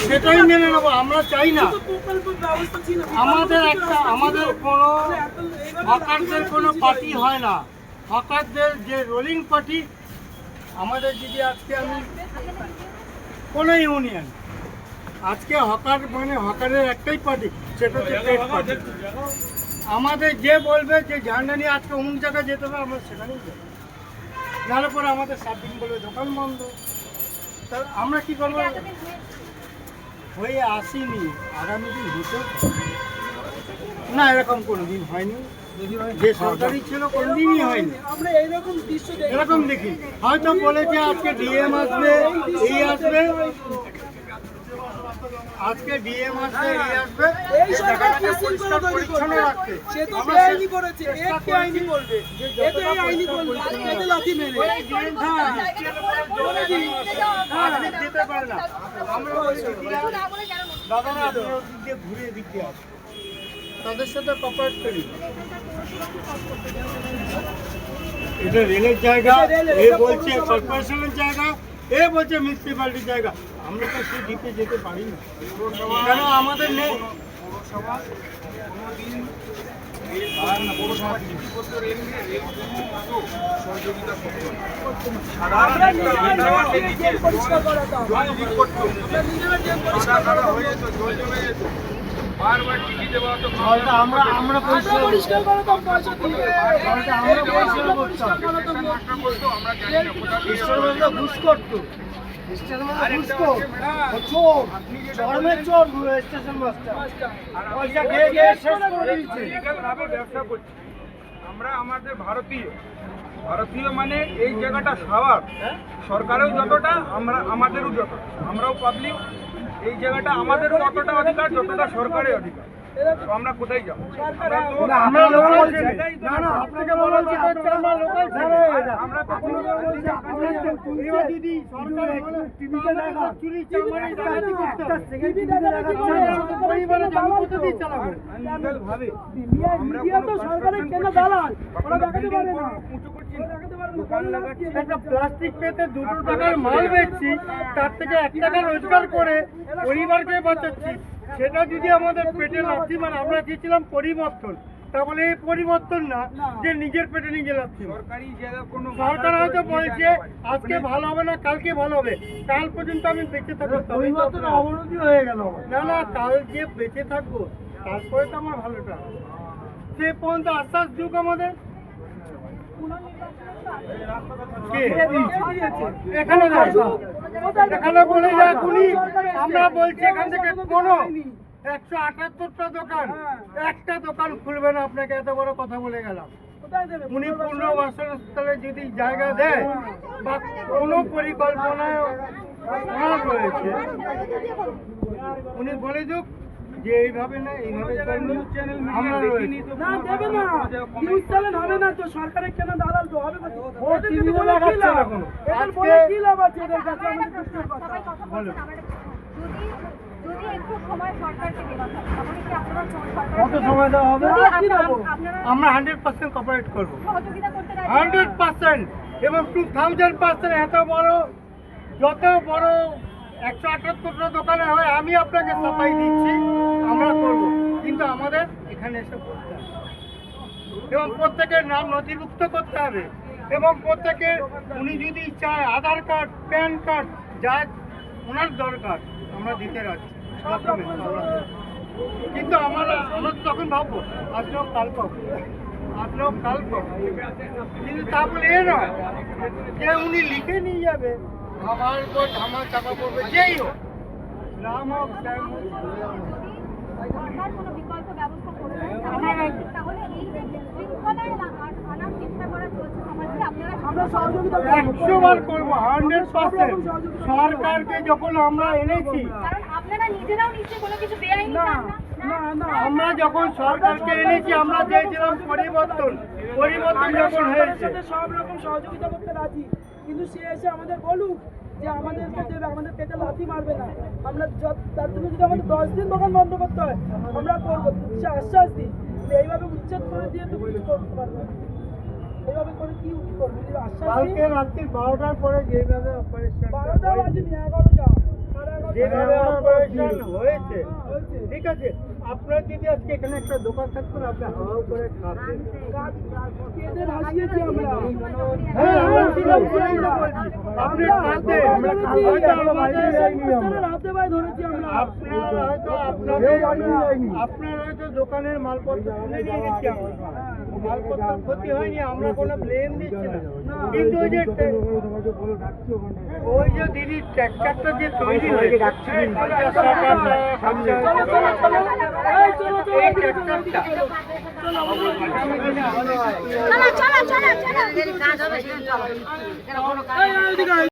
সেটাই মেনে নেবো। আমরা চাই না আমাদের কোনো হকারদের কোনো পার্টি হয় না। হকারদের যে রোলিং পার্টি আমাদের, যদি আজকে আমি কোনো ইউনিয়ন আজকে হকার মানে হকারের একটাই পার্টি, সেটা হচ্ছে পেট পার্টি। আমাদের যে বলবে যে ঝান্ডা নিয়ে আজকে অমুক জায়গায় যেতে হবে, আমরা সেখানেই যাবো। নাহলে পরে আমাদের 7 দিন বলে দোকান বন্ধ। তা আমরা কী করবো? হয়ে আসিনি, আগামী দিন হতেও না, এরকম কোনো দিন হয়নি। যে সরকারি ছিল কোনদিনই হয়নি। আমরা এইরকম দৃশ্য এরকম দেখি, হয়তো বলেছে আজকে ডিএম আসবে, এই আসবে, আজকে ডিএম আসবে, এই আসবে, এই সরকারকে পরিষ্কার পরিচ্ছন্ন রাখতে। সে তো বেআইনি করেছে, এক আইনি করবে, এতে এই আইনি করবে, এতে লাঠি মেরে যেতে পারে না। আমরা দাদারা আপনার দিক দিয়ে ঘুরে দিকে আসে, তাদের সাথে কপারেট করি। এটা রেলের জায়গা, এ বলছে কর্পোরেশনের জায়গা, এ বলছে মিউনিসিপ্যালিটির জায়গা। আমরা তো সেই দিকে যেতে পারি না, কেন আমাদের নেই। আমরা পরিষ্কার করাতাম পয়সা দিয়ে, ঘুষ করতো, আমরা আমাদের ভারতীয় মানে এই জায়গাটা সবার, সরকারেও যতটা আমরা আমাদেরও যতটা, আমরাও পাবলিক। এই জায়গাটা আমাদেরও ততটা অধিকার যতটা সরকারের অধিকার। তো আমরা কোথায় যাবো? প্লাস্টিক পেতে 2 টাকার মাল বেচছি, তার থেকে 1 টাকা রোজগার করে পরিবারকে বাঁচাচ্ছি। সেটা যদি আমাদের পেটে লাগছে, মানে আমরা চেয়েছিলাম পরিবর্তন, তা বলে এই পরিবর্তন না যে নিজের পেটে নিজে লাগছে। সরকার হয়তো বলছে আজকে ভালো হবে না, কালকে ভালো হবে। কাল পর্যন্ত আমি বেঁচে থাকবো, অবনতি হয়ে গেল। না, কাল যে বেঁচে থাকবো তারপরে তো আমার ভালোটা হবে। সে পর্যন্ত আশ্বাস যুগ আমাদের এখানে বলে যায় উনি, আমরা বলছি এখান থেকে কোনো 178টা দোকান, একটা দোকান খুলবে না। আপনাকে এত বড় কথা বলে গেলাম। উনি পুনর্বাসনস্থলে যদি জায়গা দেয় বা কোনো পরিকল্পনায় ওনার রয়েছে, উনি বলে দিক যে এইভাবে না, এইভাবে আমরা রয়েছি। না দেবে না, নিউজ চ্যানেল হবে না তো, সরকারের কেন দালাল তো হবে? কি লাভ আছে এদের কাছে? কত সময় দেওয়া হবে? আমরা 100% কোঅপারেট করবো, 100%, এবং 2000%। এত বড়, যত বড় 178টা দোকানে হয়, আমি আপনাকে সাফাই দিচ্ছি, আমরা করবো। কিন্তু আমাদের এখানে এসে করতে হবে এবং প্রত্যেকের নাম নথিভুক্ত করতে হবে, এবং প্রত্যেকে উনি যদি চায় আধার কার্ড, প্যান কার্ড, যা ওনার দরকার আমরা দিতে রাখছি। কিন্তু আমরা তখন ভাববো আজকেও কাল পাবো, আজকেও কাল পাবো। কিন্তু তা বলে এ নয় যে উনি লিখে নিয়ে যাবে, আমার উপর ধামা চাপা পড়বে, যেই হোক, রাম হোক, শ্যাম হোক। আমরা সহযোগিতা 100বার করবো, 100%। সরকারকে যখন আমরা এনেছি, আমরা যখন সরকারকে এনেছি, আমরা চেয়েছিলাম পরিবর্তন যখন হয়েছে, সব রকম সহযোগিতা করতে রাজি। কিন্তু সে এসে আমাদের বলুক যে আমাদেরকে দেবে, আমাদের পেটে লাথি মারবে না। আমরা তার জন্য যদি আমাদের 10 দিন দোকান বন্ধ করতে হয় আমরা করবো, সে আশ্বাস দিই। এইভাবে উচ্ছেদ করে দিয়ে তো কিছু করতে পারবে না। এইভাবে করে কি করবে? কালকে রাত্রি 12টার পরে যেভাবে অপারেশন, 12টা বাজেনি, 11টা। যেভাবে অপারেশন হয়েছে, ঠিক আছে, আপনার যদি আজকে এখানে একটা দোকান থাকতো না, আপনি হাওয়া করে খাবেন। কেঁদে ভাসিয়েছি আমরা। হ্যাঁ, আমরা ছিলাম, ছিলাম না বলছি। আপনি কাঁদে, হয়তো আমাদের হাতে পায়ে ধরেছি আমরা। আপনার হয়তো দোকানের মালপত্র তুলে নিয়ে গেছি আমরা। মালপত্র ক্ষতি হয়নি, আমরা কোনো ব্লেম দিচ্ছি না। কিন্তু ওই যে দিদি ট্র্যাক্টরটা যে তৈরি হয়েছে, 50,000 টাকা খরচা হয়েছে। এই চলো, চলো, এই এদিকে চলো, ট্র্যাক্টরটা এদিকে চলো। এই, এইদিকে আয়।